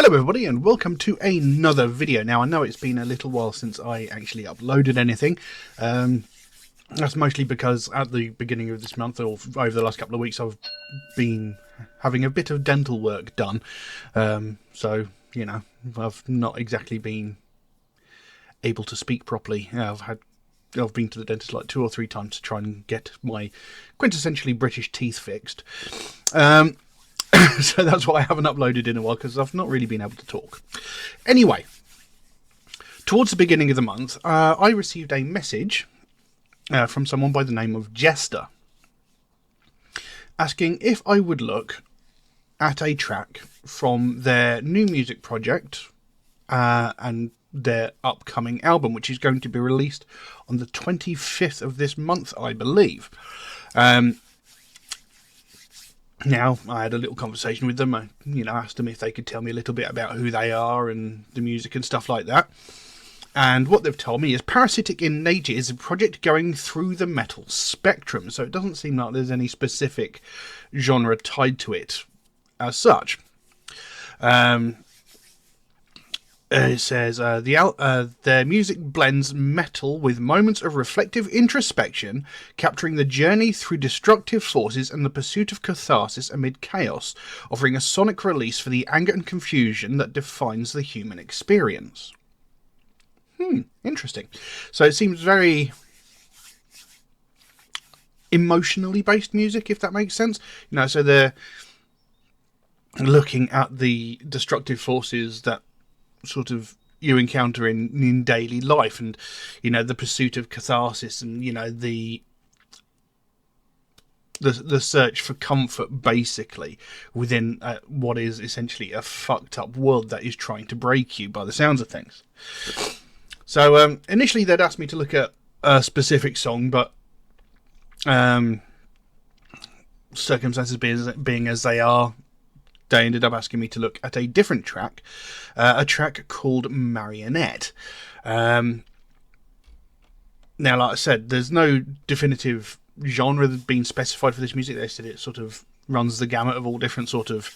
Hello everybody and welcome to another video. Now I know it's been a little while since I actually uploaded anything. That's mostly because at the beginning of this month or over the last couple of weeks I've been having a bit of dental work done. So, you know, I've not exactly been able to speak properly. I've been to the dentist like 2 or 3 times to try and get my quintessentially British teeth fixed. So that's why I haven't uploaded in a while, because I've not really been able to talk. Anyway, towards the beginning of the month, I received a message from someone by the name of Jester, asking if I would look at a track from their new music project and their upcoming album, which is going to be released on the 25th of this month, I believe. Now, I had a little conversation with them. I, asked them if they could tell me a little bit about who they are and the music and stuff like that. And what they've told me is Parasitic in Nature is a project going through the metal spectrum. So it doesn't seem like there's any specific genre tied to it as such. It says, their music blends metal with moments of reflective introspection, capturing the journey through destructive forces and the pursuit of catharsis amid chaos, offering a sonic release for the anger and confusion that defines the human experience. Interesting. So it seems very emotionally based music, if that makes sense. So they're looking at the destructive forces that sort of you encounter in daily life, and the pursuit of catharsis, and the search for comfort, basically, within what is essentially a fucked up world that is trying to break you, by the sounds of things. So initially they'd asked me to look at a specific song, but circumstances being as they are, they ended up asking me to look at a different track, a track called Marionette. Now, like I said, there's no definitive genre that's been specified for this music. They said it sort of runs the gamut of all different sort of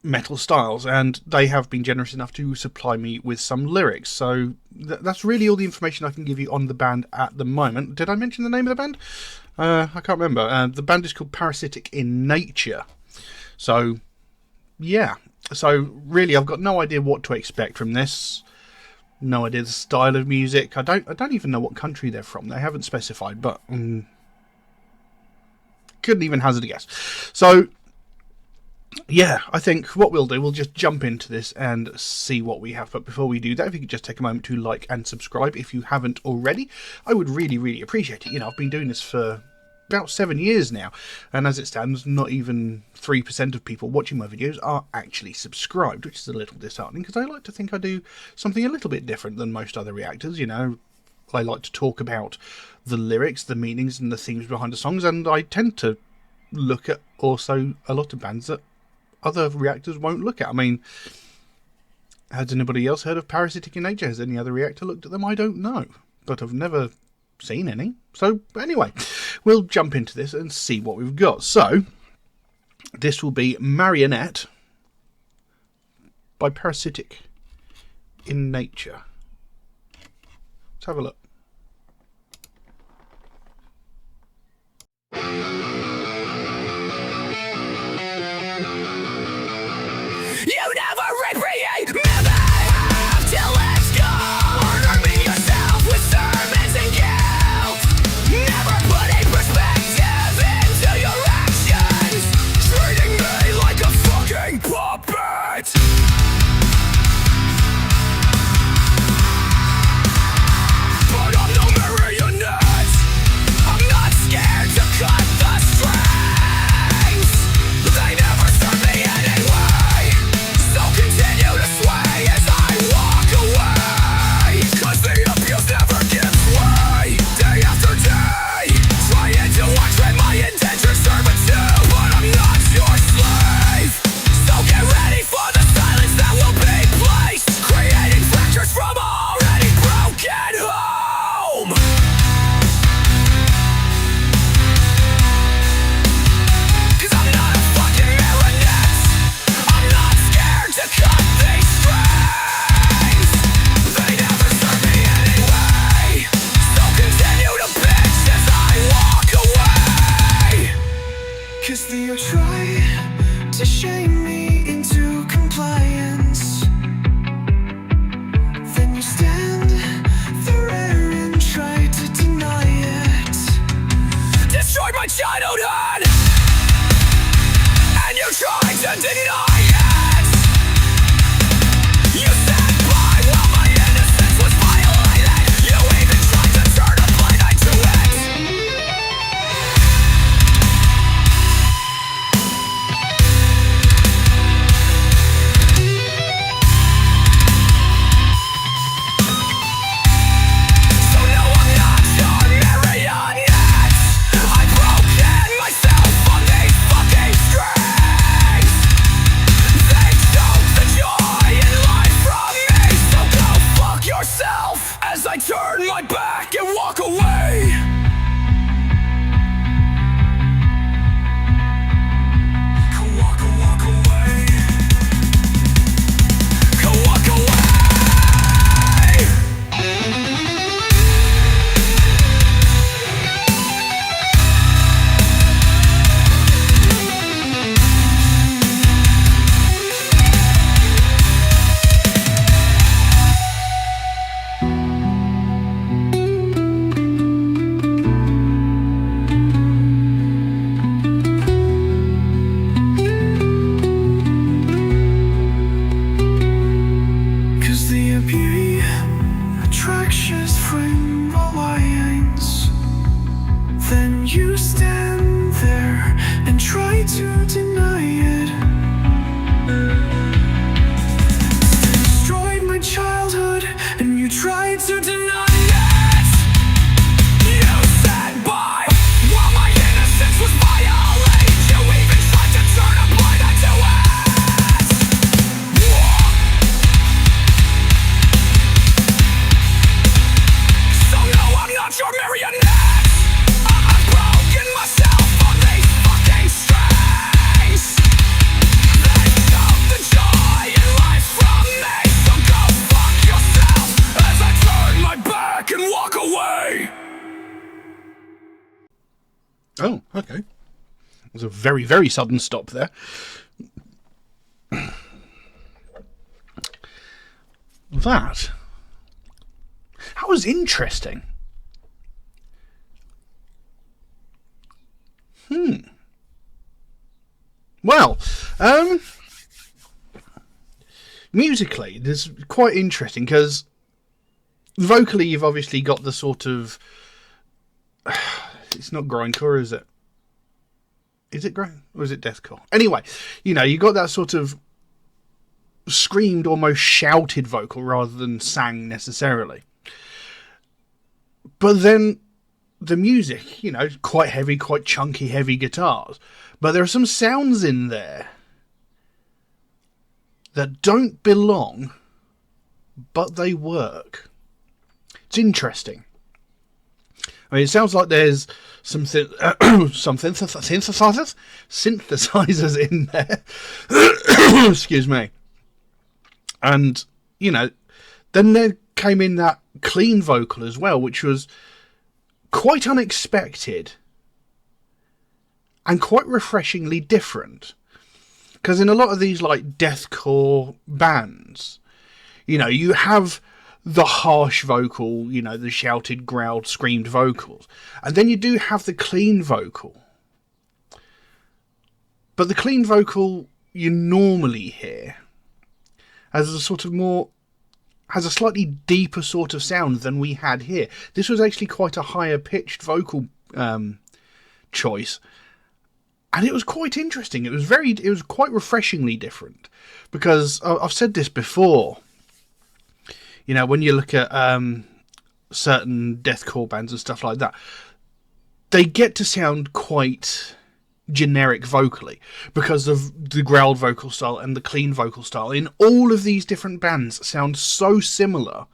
metal styles, and they have been generous enough to supply me with some lyrics. So that's really all the information I can give you on the band at the moment. Did I mention the name of the band? I can't remember. The band is called Parasitic in Nature. So, yeah. So, really, I've got no idea what to expect from this. No idea the style of music. I don't even know what country they're from. They haven't specified, but couldn't even hazard a guess. So, yeah, I think what we'll do, we'll just jump into this and see what we have. But before we do that, if you could just take a moment to like and subscribe if you haven't already, I would really, really appreciate it. I've been doing this for about 7 years now, and as it stands, not even 3% of people watching my videos are actually subscribed, which is a little disheartening, because I like to think I do something a little bit different than most other reactors. I like to talk about the lyrics, the meanings, and the themes behind the songs, and I tend to look at also a lot of bands that other reactors won't look at. I mean, has anybody else heard of Parasitic in Nature? Has any other reactor looked at them? I don't know, but I've never seen any. So anyway, we'll jump into this and see what we've got. So this will be Marionette by Parasitic in Nature. Let's have a look. You never recreate me till let's go. Arming yourself with sermons and guilt. Never putting perspective into your actions. Treating me like a fucking puppet. But childhood, and you tried to deny it. You sat by while my innocence was violated. You even tried to turn a blind eye to it. So no, I'm not your marionette. I've broken myself on these fucking strings. They took the joy in life from me. So go fuck yourself as I turn my back and walk away. Go walk away. Go walk away. Cause the beauty attractions from alliance. Then you stand there and try to deny it. Destroyed my childhood and you tried to deny it. You sat by while my innocence was violated. You even tried to turn a blind eye to it. So no, I'm not your marionette. I've broken myself on these fucking strings. They took the joy in life from me. So go fuck yourself as I turn my back and walk away. Oh, okay. It was a very, very sudden stop there. That was interesting. Well, musically, this is quite interesting because vocally, you've obviously got the sort of. It's not grindcore, is it? Is it grind or is it deathcore? Anyway, you know, you got that sort of screamed, almost shouted vocal rather than sang necessarily. But then the music, you know, quite heavy, quite chunky, heavy guitars. But there are some sounds in there that don't belong, but they work. It's interesting. I mean, it sounds like there's some synthesizers in there. Excuse me. And, you know, then there came in that clean vocal as well, which was quite unexpected and quite refreshingly different. Because in a lot of these, like, deathcore bands, you know, you have the harsh vocal, you know, the shouted, growled, screamed vocals. And then you do have the clean vocal. But the clean vocal you normally hear has a sort of more, has a slightly deeper sort of sound than we had here. This was actually quite a higher pitched vocal choice. And it was quite interesting. It was quite refreshingly different. Because I've said this before. You know, when you look at certain deathcore bands and stuff like that, they get to sound quite generic vocally because of the growled vocal style and the clean vocal style. In all of these different bands sound so similar.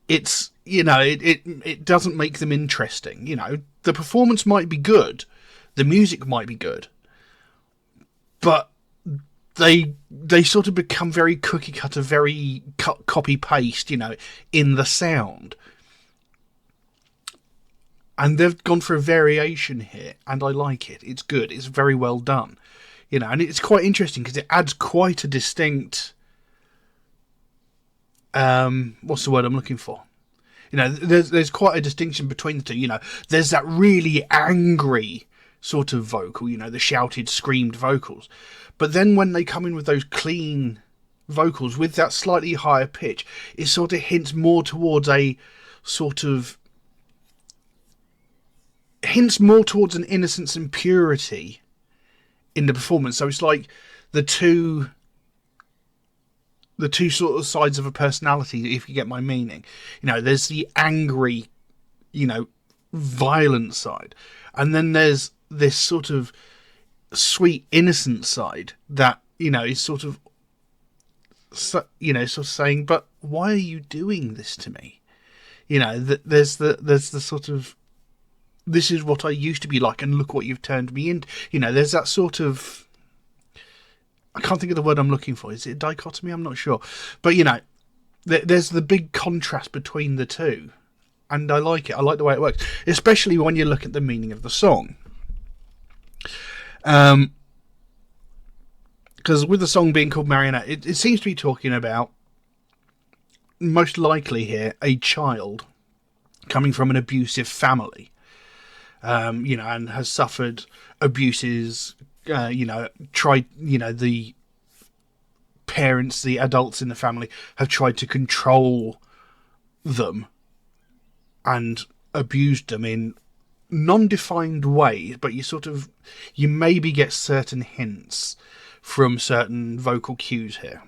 It's, you know, it doesn't make them interesting. You know, the performance might be good, the music might be good, but they sort of become very cookie cutter, very copy paste, you know, in the sound. And they've gone for a variation here, and I like it. It's good. It's very well done, you know, and it's quite interesting because it adds quite a distinct. What's the word I'm looking for? You know, there's quite a distinction between the two. You know, there's that really angry sort of vocal, you know, the shouted, screamed vocals. But then when they come in with those clean vocals with that slightly higher pitch, it sort of hints more towards a sort of... hints more towards an innocence and purity in the performance. So it's like the two sort of sides of a personality, if you get my meaning. You know, there's the angry, you know, violent side, and then there's this sort of sweet, innocent side that, you know, is sort of, you know, sort of saying, but why are you doing this to me? You know, there's the sort of, this is what I used to be like, and look what you've turned me into. You know, there's that sort of, I can't think of the word I'm looking for. Is it dichotomy? I'm not sure. But, you know, there's the big contrast between the two. And I like it. I like the way it works. Especially when you look at the meaning of the song. Because with the song being called Marionette, it seems to be talking about, most likely here, a child coming from an abusive family. You know, and has suffered abuses, you know, tried, you know, the parents, the adults in the family have tried to control them and abused them in non-defined ways, but you maybe get certain hints from certain vocal cues here.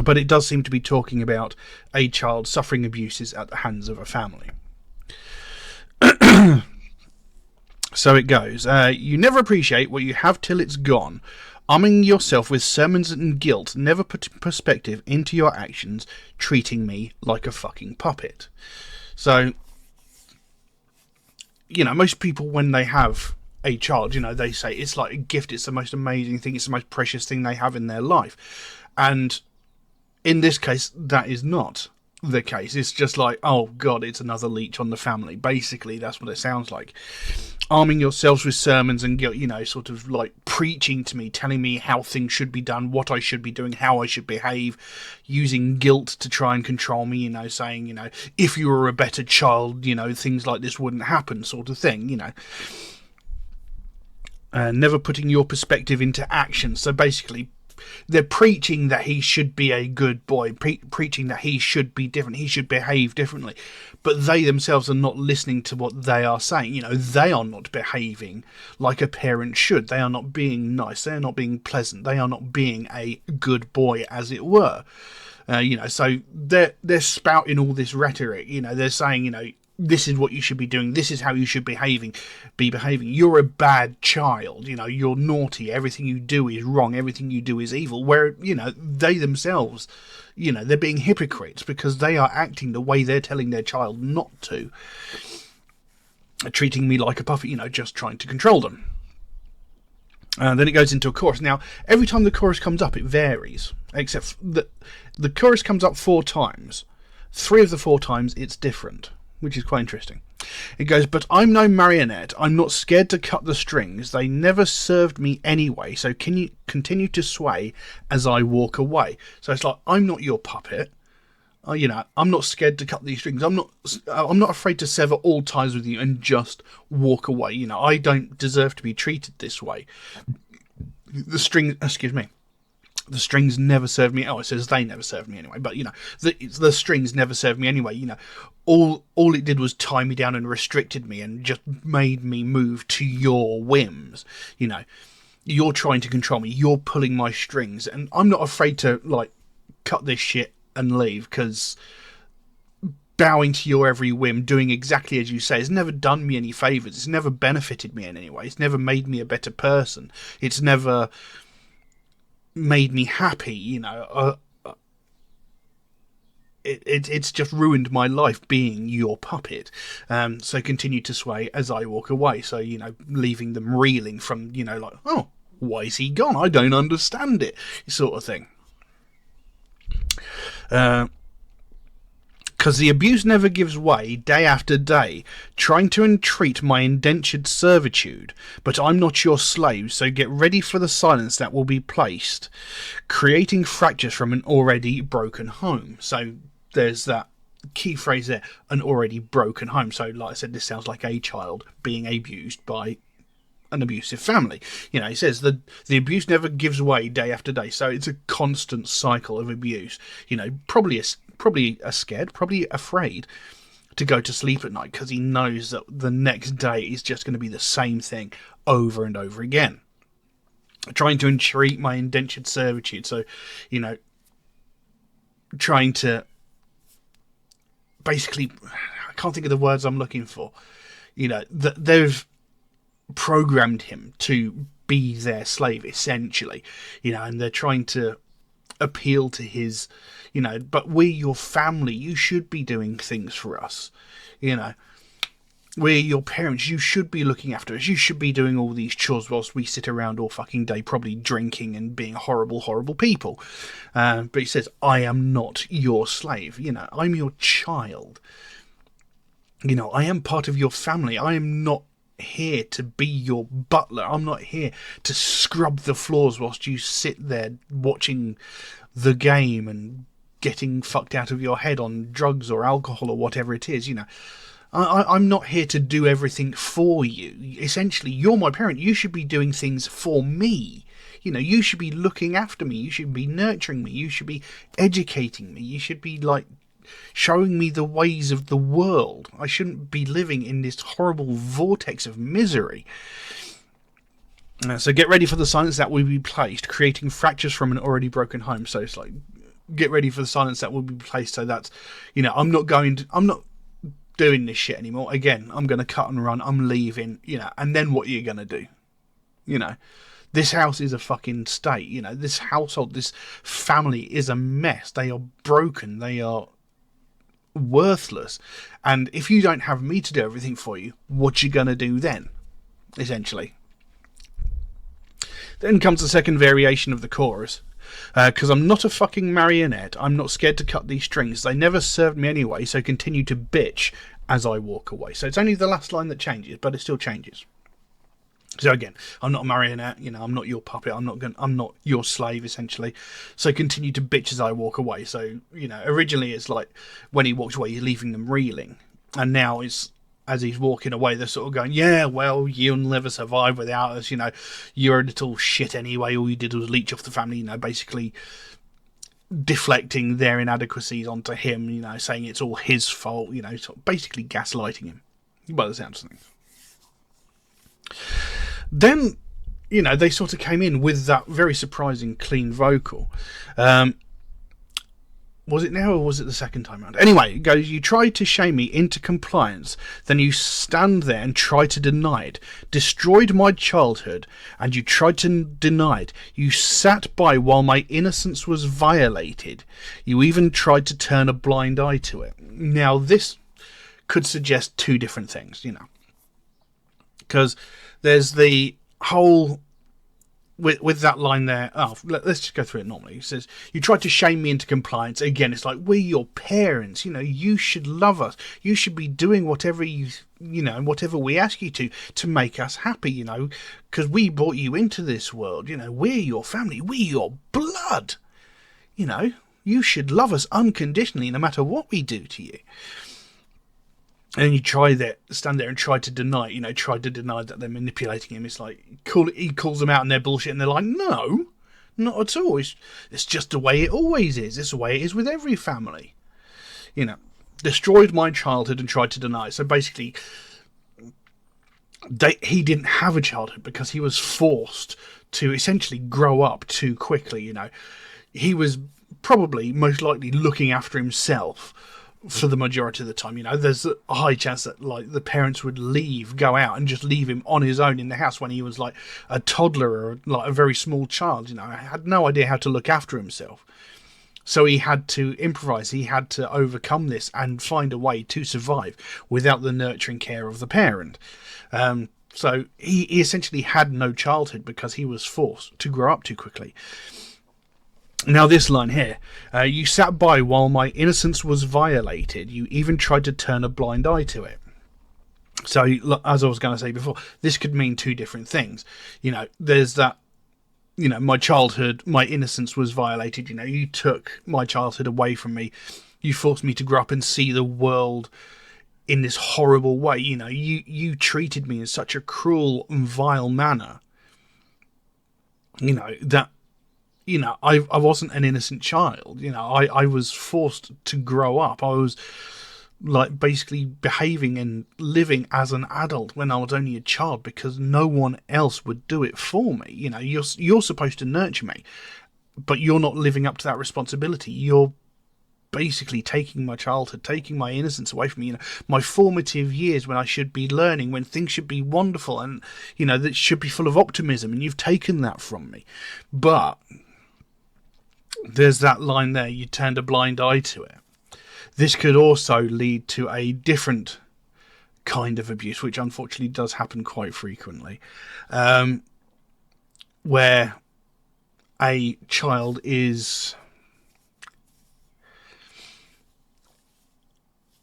But it does seem to be talking about a child suffering abuses at the hands of a family. So it goes, you never appreciate what you have till it's gone. Arming yourself with sermons and guilt, never put perspective into your actions, treating me like a fucking puppet. So, you know, most people, when they have a child, you know, they say it's like a gift, it's the most amazing thing, it's the most precious thing they have in their life. And in this case, that is not the case. It's just like, oh God, it's another leech on the family. Basically, that's what it sounds like. Arming yourselves with sermons and guilt, you know, sort of like preaching to me, telling me how things should be done, what I should be doing, how I should behave, using guilt to try and control me, you know, saying, you know, if you were a better child, you know, things like this wouldn't happen, sort of thing, you know. Never putting your perspective into action. So basically, they're preaching that he should be a good boy, preaching that he should be different, he should behave differently. But they themselves are not listening to what they are saying. You know, they are not behaving like a parent should. They are not being nice. They are not being pleasant. They are not being a good boy, as it were. You know, so they're spouting all this rhetoric. You know, they're saying, you know, this is what you should be doing. This is how you should be behaving. You're a bad child. You know, you're naughty. Everything you do is wrong. Everything you do is evil. Where, you know, they themselves, you know, they're being hypocrites because they are acting the way they're telling their child not to. Treating me like a puppet, you know, just trying to control them. Then it goes into a chorus. Now, every time the chorus comes up, it varies. Except that the chorus comes up 4 times. 3 of the 4 times, it's different, which is quite interesting. It goes, but I'm no marionette. I'm not scared to cut the strings. They never served me anyway, so can you continue to sway as I walk away? So it's like, I'm not your puppet. You know, I'm not scared to cut these strings. I'm not afraid to sever all ties with you and just walk away. You know, I don't deserve to be treated this way. The strings never served me. Oh, it says they never served me anyway. But, you know, the strings never served me anyway. You know, all it did was tie me down and restricted me and just made me move to your whims. You know, you're trying to control me. You're pulling my strings. And I'm not afraid to, like, cut this shit and leave, because bowing to your every whim, doing exactly as you say, has never done me any favours. It's never benefited me in any way. It's never made me a better person. It's never made me happy, you know. It's just ruined my life being your puppet. So continue to sway as I walk away. So, you know, leaving them reeling from, you know, like, oh, why is he gone? I don't understand it, sort of thing. Because the abuse never gives way day after day, trying to entreat my indentured servitude. But I'm not your slave, so get ready for the silence that will be placed, creating fractures from an already broken home. So there's that key phrase there, an already broken home. So, like I said, this sounds like a child being abused by an abusive family. You know, he says the abuse never gives way day after day, so it's a constant cycle of abuse. You know, probably scared, probably afraid to go to sleep at night because he knows that the next day is just going to be the same thing over and over again. Trying to entreat my indentured servitude, so, you know, trying to basically, I can't think of the words I'm looking for. You know, they've programmed him to be their slave, essentially, you know, and they're trying to appeal to his, you know, but we're your family, you should be doing things for us, you know, we're your parents, you should be looking after us, you should be doing all these chores whilst we sit around all fucking day probably drinking and being horrible people. But he says, I am not your slave, you know, I'm your child, you know, I am part of your family, I am not here to be your butler. I'm not here to scrub the floors whilst you sit there watching the game and getting fucked out of your head on drugs or alcohol or whatever it is. You know, I'm not here to do everything for you. Essentially, you're my parent. You should be doing things for me. You know, you should be looking after me. You should be nurturing me. You should be educating me. You should be like showing me the ways of the world. I shouldn't be living in this horrible vortex of misery. So get ready for the silence that will be placed, creating fractures from an already broken home. So it's like, get ready for the silence that will be placed. So that's, you know, I'm not doing this shit anymore. Again, I'm going to cut and run. I'm leaving, you know, and then what are you going to do? You know, this house is a fucking state. You know, this household, this family is a mess. They are broken. They are worthless, and if you don't have me to do everything for you, what you gonna do then, essentially? Then comes the second variation of the chorus, because I'm not a fucking marionette, I'm not scared to cut these strings, they never served me anyway, so continue to bitch as I walk away. So it's only the last line that changes, but it still changes. So again, I'm not a marionette, you know, I'm not your puppet, I'm not your slave, essentially. So continue to bitch as I walk away. So, you know, originally it's like when he walks away, he's leaving them reeling. And now it's, as he's walking away, they're sort of going, yeah, well, you'll never survive without us, you know, you're a little shit anyway, all you did was leech off the family, you know, basically deflecting their inadequacies onto him, you know, saying it's all his fault, you know, sort of basically gaslighting him, by the sounds of things. Then, you know, they sort of came in with that very surprising clean vocal. Was it now or was it the second time around? Anyway, it goes, you tried to shame me into compliance, then you stand there and try to deny it. Destroyed my childhood, and you tried to deny it. You sat by while my innocence was violated. You even tried to turn a blind eye to it. Now, this could suggest two different things, you know. Because there's the whole, with that line there, let's just go through it normally. It says, you tried to shame me into compliance. Again, it's like, we're your parents, you know, you should love us. You should be doing whatever whatever we ask you to make us happy, you know, because we brought you into this world, you know, we're your family, we're your blood, you know, you should love us unconditionally no matter what we do to you. And you stand there and try to deny, you know, that they're manipulating him. It's like, he calls them out on their bullshit and they're like, no, not at all. It's just the way it always is. It's the way it is with every family. You know, destroyed my childhood and tried to deny it. So basically, he didn't have a childhood because he was forced to essentially grow up too quickly, you know. He was probably most likely looking after himself for the majority of the time, you know. There's a high chance that like the parents would go out and just leave him on his own in the house when he was like a toddler or like a very small child, you know. He had no idea how to look after himself, so he had to improvise. He had to overcome this and find a way to survive without the nurturing care of the parent. So he essentially had no childhood because he was forced to grow up too quickly. Now this line here, you sat by while my innocence was violated. You even tried to turn a blind eye to it. So, as I was going to say before, this could mean two different things. You know, there's that, you know, my childhood, my innocence was violated. You know, you took my childhood away from me. You forced me to grow up and see the world in this horrible way. You know, you treated me in such a cruel and vile manner. You know, that, you know, I wasn't an innocent child. You know, I was forced to grow up. I was like basically behaving and living as an adult when I was only a child because no one else would do it for me. You know, you're supposed to nurture me, but you're not living up to that responsibility. You're basically taking my childhood, taking my innocence away from me, you know, my formative years when I should be learning, when things should be wonderful and, you know, that should be full of optimism, and you've taken that from me. But there's that line there, you turned a blind eye to it. This could also lead to a different kind of abuse, which unfortunately does happen quite frequently, where a child is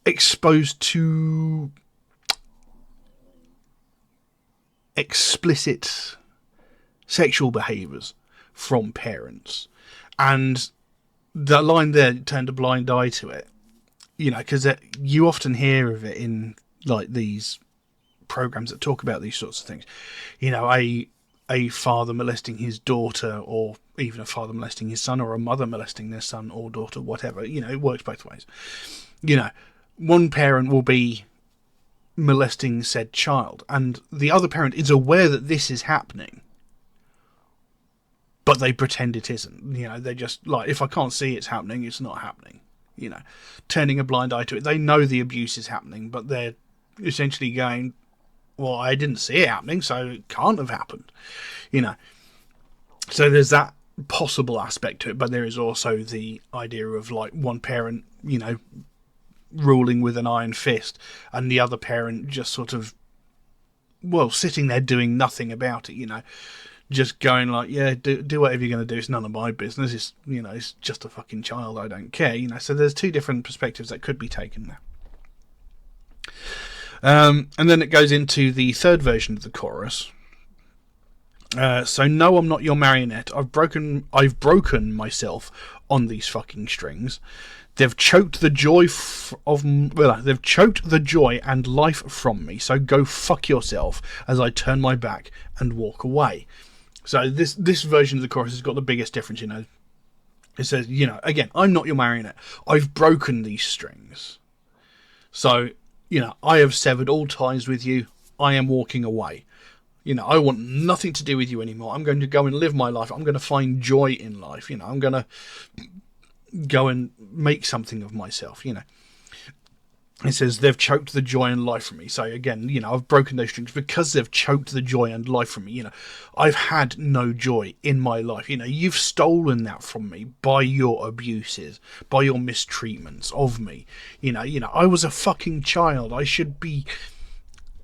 exposed to explicit sexual behaviours from parents. And the line there, turned a blind eye to it. You know, because you often hear of it in like these programs that talk about these sorts of things. You know, a father molesting his daughter, or even a father molesting his son, or a mother molesting their son or daughter, whatever. You know, it works both ways. You know, one parent will be molesting said child, and the other parent is aware that this is happening, but they pretend it isn't. You know, they just like, if I can't see it's happening, it's not happening. You know, turning a blind eye to it. They know the abuse is happening, but they're essentially going, well, I didn't see it happening, so it can't have happened. You know, so there's that possible aspect to it, but there is also the idea of like one parent, you know, ruling with an iron fist, and the other parent just sort of, well, sitting there doing nothing about it, you know, just going like, yeah, do whatever you're going to do. It's none of my business. It's, you know, it's just a fucking child. I don't care. You know, so there's two different perspectives that could be taken there. And then it goes into the third version of the chorus. So no, I'm not your marionette. I've broken myself on these fucking strings. They've choked the joy they've choked the joy and life from me. So go fuck yourself as I turn my back and walk away. So this version of the chorus has got the biggest difference, you know. It says, you know, again, I'm not your marionette. I've broken these strings. So, you know, I have severed all ties with you. I am walking away. You know, I want nothing to do with you anymore. I'm going to go and live my life. I'm going to find joy in life. You know, I'm going to go and make something of myself, you know. It says they've choked the joy and life from me. So again, you know, I've broken those strings because they've choked the joy and life from me. You know, I've had no joy in my life. You know, you've stolen that from me by your abuses, by your mistreatments of me. You know, I was a fucking child. I should be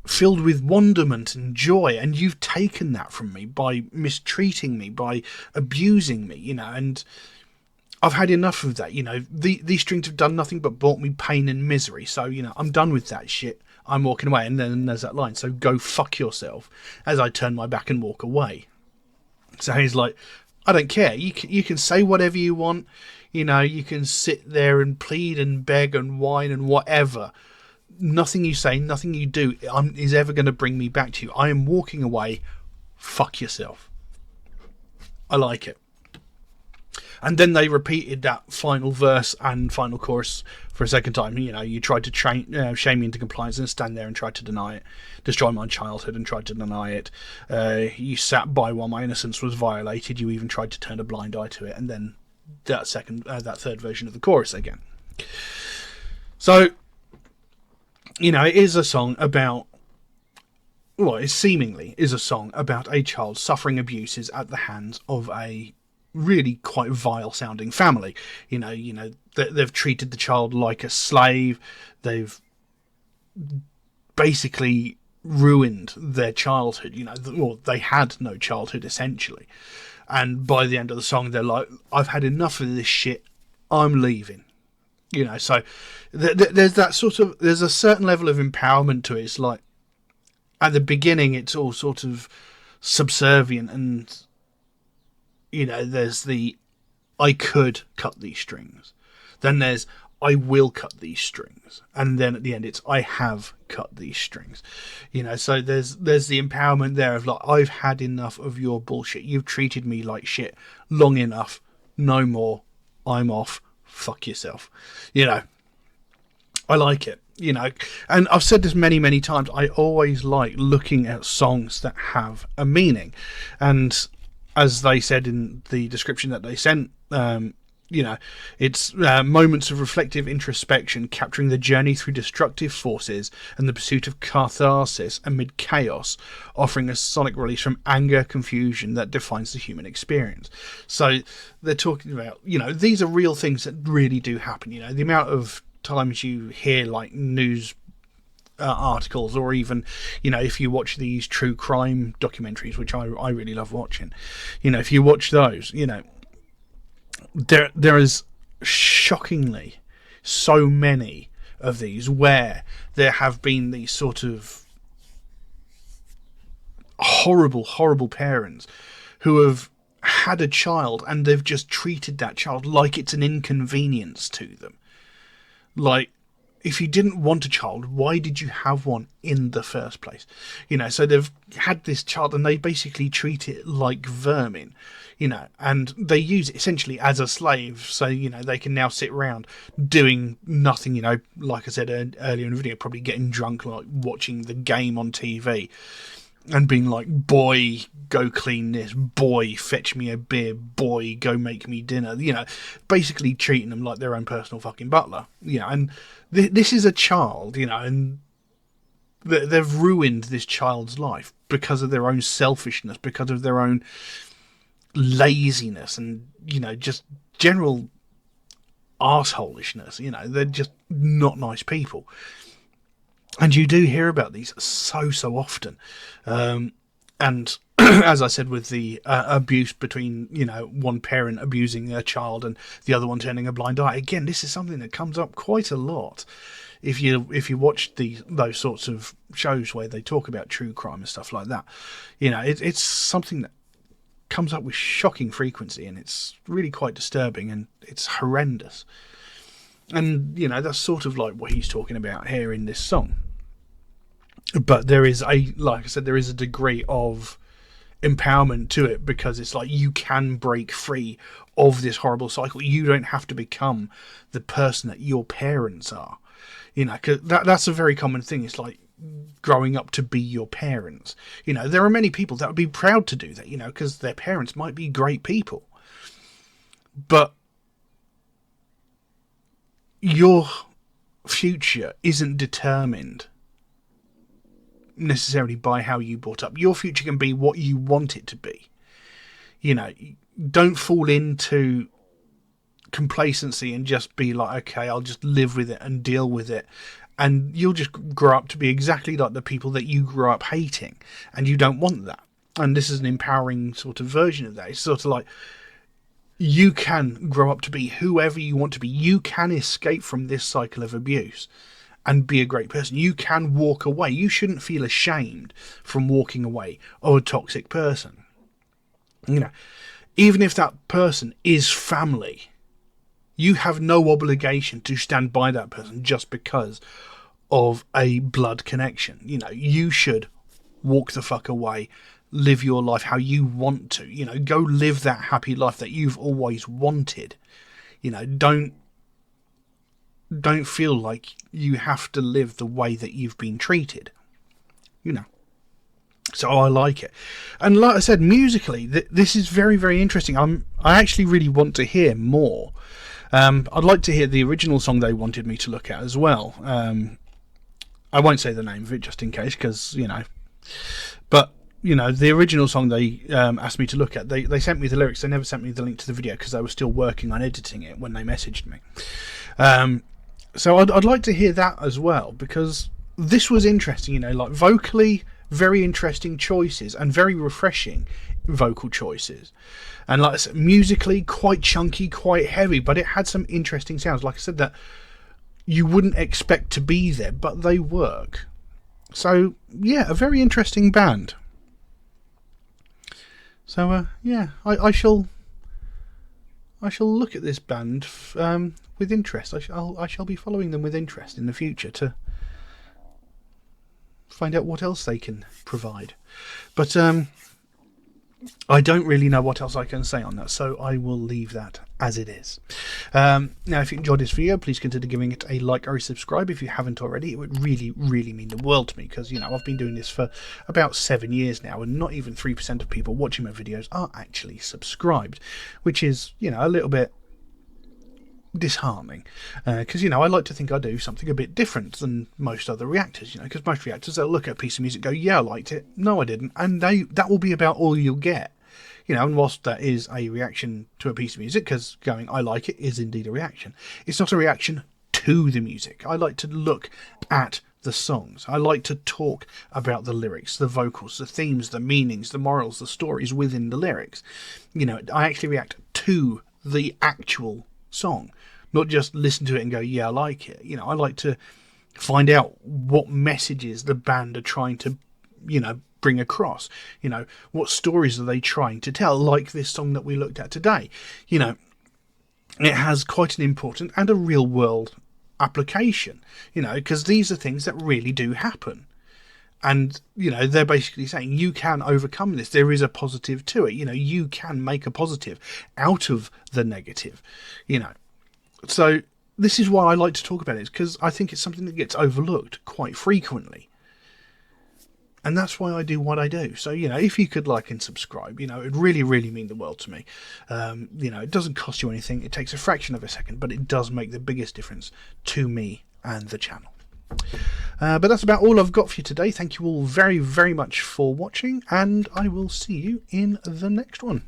filled with wonderment and joy, and you've taken that from me by mistreating me, by abusing me, you know, and I've had enough of that. You know, these strings have done nothing but brought me pain and misery. So, you know, I'm done with that shit. I'm walking away. And then there's that line. So go fuck yourself as I turn my back and walk away. So he's like, I don't care. You can say whatever you want. You know, you can sit there and plead and beg and whine and whatever. Nothing you say, nothing you do is ever going to bring me back to you. I am walking away. Fuck yourself. I like it. And then they repeated that final verse and final chorus for a second time. You know, you tried to shame me into compliance and stand there and tried to deny it. Destroy my childhood and tried to deny it. You sat by while my innocence was violated. You even tried to turn a blind eye to it. And then that third version of the chorus again. So, you know, it is a song about, well, it seemingly is a song about a child suffering abuses at the hands of a really quite vile sounding family. You know, they've treated the child like a slave. They've basically ruined their childhood. You know, well, they had no childhood essentially. And by the end of the song, they're like, I've had enough of this shit. I'm leaving. You know, so there's that sort of, there's a certain level of empowerment to it. It's like, at the beginning, it's all sort of subservient and, you know, there's the, I could cut these strings. Then there's, I will cut these strings, and then at the end it's I have cut these strings, so there's the empowerment there of like, I've had enough of your bullshit, you've treated me like shit long enough, no more, I'm off, fuck yourself. I like it, and I've said this many times, I always like looking at songs that have a meaning, and as they said in the description that they sent, it's moments of reflective introspection, capturing the journey through destructive forces and the pursuit of catharsis amid chaos, offering a sonic release from anger, confusion that defines the human experience. So they're talking about, these are real things that really do happen. The amount of times you hear like news articles, or even if you watch these true crime documentaries, which I really love watching, if you watch those, there is shockingly so many of these where there have been these sort of horrible parents who have had a child and they've just treated that child like it's an inconvenience to them. Like, if you didn't want a child, why did you have one in the first place? So they've had this child and they basically treat it like vermin, and they use it essentially as a slave. So, they can now sit around doing nothing, like I said earlier in the video, probably getting drunk, like watching the game on TV and being like, boy, go clean this, boy, fetch me a beer, boy, go make me dinner, basically treating them like their own personal fucking butler, and this is a child, and they've ruined this child's life because of their own selfishness, because of their own laziness, and, just general arseholishness. They're just not nice people. And you do hear about these so often. And as I said, with the abuse between, one parent abusing their child and the other one turning a blind eye, again, this is something that comes up quite a lot. If you watch those sorts of shows where they talk about true crime and stuff like that, it's something that comes up with shocking frequency, and it's really quite disturbing, and it's horrendous. And, that's sort of like what he's talking about here in this song. But there is like I said, there is a degree of empowerment to it, because it's like you can break free of this horrible cycle. You don't have to become the person that your parents are. 'Cause that's a very common thing. It's like growing up to be your parents. There are many people that would be proud to do that, because their parents might be great people. But your future isn't determined necessarily by how you brought up. Your future can be what you want it to be. Don't fall into complacency and just be like, okay, I'll just live with it and deal with it, and you'll just grow up to be exactly like the people that you grew up hating, and you don't want that. And this is an empowering sort of version of that. It's sort of like, you can grow up to be whoever you want to be. You can escape from this cycle of abuse and be a great person. You can walk away. You shouldn't feel ashamed from walking away or a toxic person. Even if that person is family, you have no obligation to stand by that person just because of a blood connection. You should walk the fuck away, live your life how you want to, go live that happy life that you've always wanted. Don't feel like you have to live the way that you've been treated. So I like it. And like I said, musically, this is very, very interesting. I actually really want to hear more. I'd like to hear the original song they wanted me to look at as well. I won't say the name of it just in case, because, but, the original song they asked me to look at, they sent me the lyrics. They never sent me the link to the video because they were still working on editing it when they messaged me. So I'd like to hear that as well, because this was interesting, like vocally, very interesting choices and very refreshing vocal choices. And like I said, musically, quite chunky, quite heavy, but it had some interesting sounds. Like I said, that you wouldn't expect to be there, but they work. So, yeah, a very interesting band. So, yeah, I shall I shall look at this band with interest. I shall be following them with interest in the future to find out what else they can provide. But I don't really know what else I can say on that, so I will leave that as it is. Now, if you enjoyed this video, please consider giving it a like or a subscribe if you haven't already. It would really, really mean the world to me, because, you know, I've been doing this for about 7 years now, and not even 3% of people watching my videos are actually subscribed, which is, you know, a little bit disheartening, because, you know, I like to think I do something a bit different than most other reactors, you know, because most reactors, they'll look at a piece of music, go, yeah, I liked it, no I didn't, and that will be about all you'll get, you know. And whilst that is a reaction to a piece of music, because going I like it is indeed a reaction, it's not a reaction to the music. I like to look at the songs. I like to talk about the lyrics, the vocals, the themes, the meanings, the morals, the stories within the lyrics. You know, I actually react to the actual song, not just listen to it and go, yeah, I like it. You know, I like to find out what messages the band are trying to, you know, bring across. You know, what stories are they trying to tell, like this song that we looked at today. You know, it has quite an important and a real world application, you know, because these are things that really do happen. And, you know, they're basically saying you can overcome this. There is a positive to it. You know, you can make a positive out of the negative, you know. So this is why I like to talk about it, because I think it's something that gets overlooked quite frequently. And that's why I do what I do. So, you know, if you could like and subscribe, you know, it'd really, really mean the world to me. You know, it doesn't cost you anything. It takes a fraction of a second, but it does make the biggest difference to me and the channel. But that's about all I've got for you today. Thank you all very, very much for watching, and I will see you in the next one.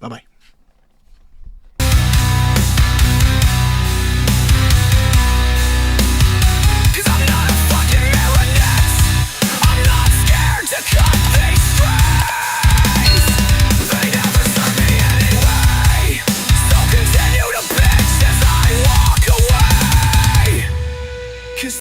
Bye-bye.